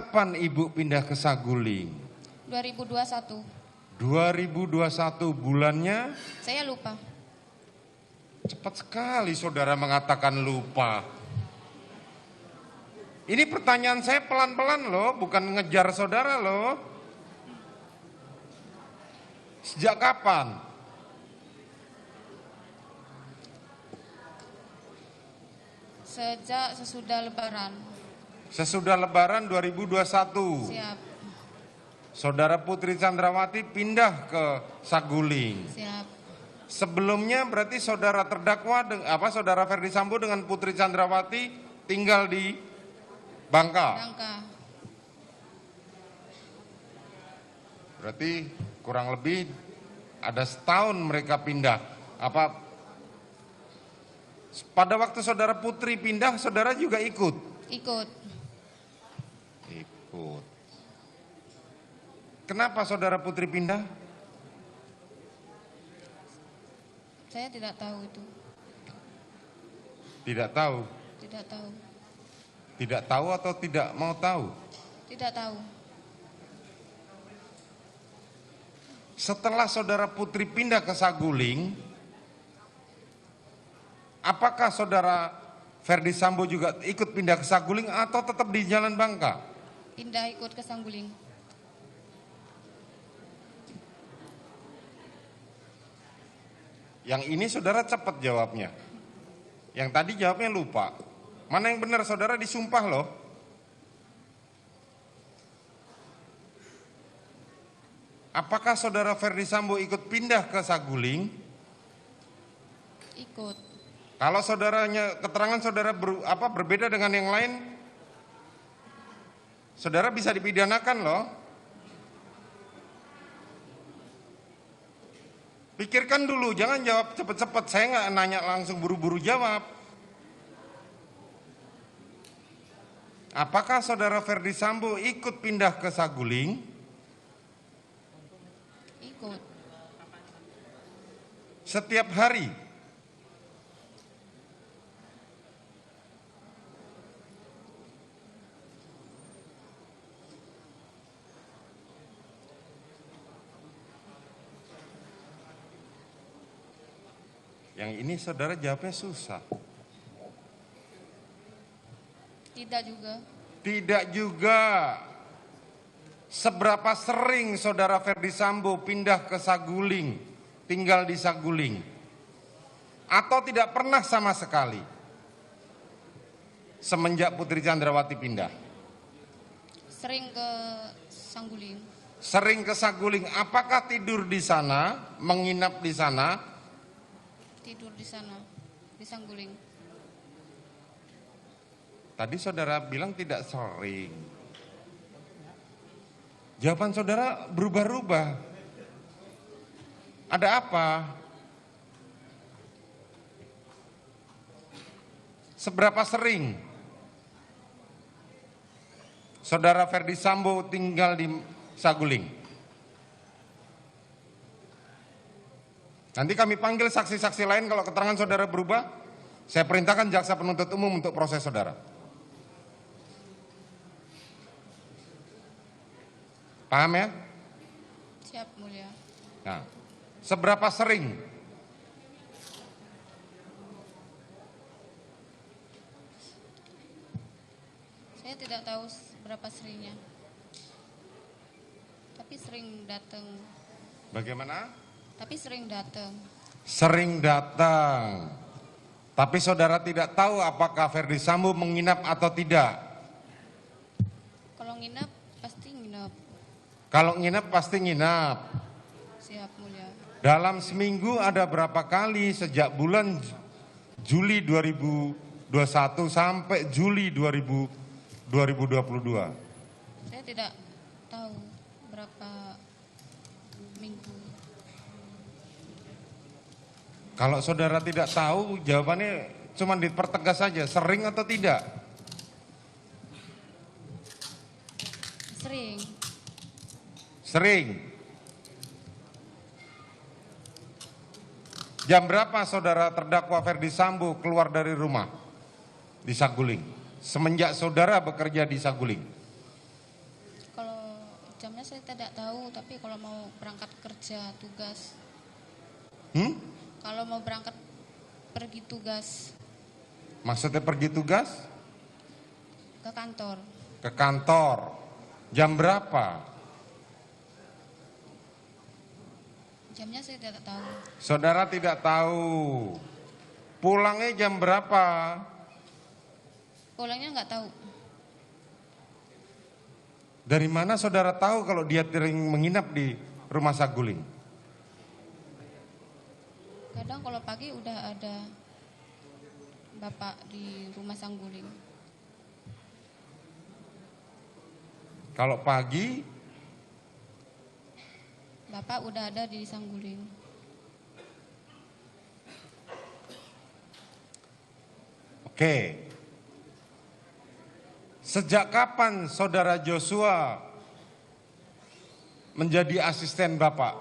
kapan Ibu pindah ke Saguling? 2021. 2021 bulannya? Saya lupa. Cepat sekali saudara mengatakan lupa. Ini pertanyaan saya pelan-pelan loh, bukan ngejar saudara loh. Sejak kapan? Sejak sesudah Lebaran. Sesudah Lebaran 2021. Siap. Saudara Putri Chandrawati pindah ke Saguling. Siap. Sebelumnya berarti saudara terdakwa saudara Ferdi Sambo dengan Putri Chandrawati tinggal di Bangka. Bangka. Berarti kurang lebih ada setahun mereka pindah. Pada waktu saudara Putri pindah, saudara juga ikut? Ikut. Ikut. Kenapa saudara Putri pindah? Saya tidak tahu itu. Tidak tahu. Tidak tahu. Tidak tahu atau tidak mau tahu? Tidak tahu. Setelah saudara Putri pindah ke Saguling, apakah saudara Ferdi Sambo juga ikut pindah ke Saguling atau tetap di Jalan Bangka? Pindah ikut ke Saguling. Yang ini saudara cepat jawabnya. Yang tadi jawabnya lupa. Mana yang benar saudara disumpah loh. Apakah saudara Ferdi Sambo ikut pindah ke Saguling? Ikut. Kalau saudaranya keterangan saudara berbeda dengan yang lain, saudara bisa dipidanakan loh. Pikirkan dulu, jangan jawab cepat-cepat. Saya nggak nanya langsung buru-buru jawab. Apakah saudara Ferdi Sambo ikut pindah ke Saguling? Ikut. Setiap hari? Yang ini saudara jawabnya susah. Tidak juga. Tidak juga. Seberapa sering saudara Ferdi Sambo pindah ke Saguling, tinggal di Saguling? Atau tidak pernah sama sekali semenjak Putri Chandrawati pindah? Sering ke Saguling. Sering ke Saguling. Apakah tidur di sana, menginap di sana? Tidur di sana, di Saguling. Tadi saudara bilang tidak sering. Jawaban saudara berubah-ubah. Ada apa? Seberapa sering saudara Ferdi Sambo tinggal di Saguling? Nanti kami panggil saksi-saksi lain, kalau keterangan saudara berubah, saya perintahkan jaksa penuntut umum untuk proses saudara. Paham ya? Siap, mulia. Nah, seberapa sering? Saya tidak tahu berapa seringnya. Tapi sering datang. Bagaimana? Tapi sering datang. Sering datang. Tapi saudara tidak tahu apakah Ferdi Sambo menginap atau tidak? Kalau nginap, pasti nginap. Kalau nginap pasti nginap. Siap, mulia. Dalam seminggu ada berapa kali sejak bulan Juli 2021 sampai Juli 2022? Saya tidak tahu berapa minggu. Kalau saudara tidak tahu, jawabannya cuma dipertegas saja, sering atau tidak? Sering. Sering. Jam berapa saudara terdakwa Ferdi Sambo keluar dari rumah di Saguling? Semenjak saudara bekerja di Saguling. mana saya tidak tahu, tapi kalau mau berangkat kerja tugas. Kalau mau berangkat pergi tugas. Maksudnya pergi tugas? Ke kantor. Ke kantor. Jam berapa? Jamnya saya tidak tahu. Saudara tidak tahu. Pulangnya jam berapa? Pulangnya nggak tahu. Dari mana saudara tahu kalau dia sering menginap di rumah Saguling? Kadang kalau pagi udah ada bapak di rumah Saguling. Kalau pagi, bapak udah ada di Saguling. oke. Sejak kapan saudara Joshua menjadi asisten bapak?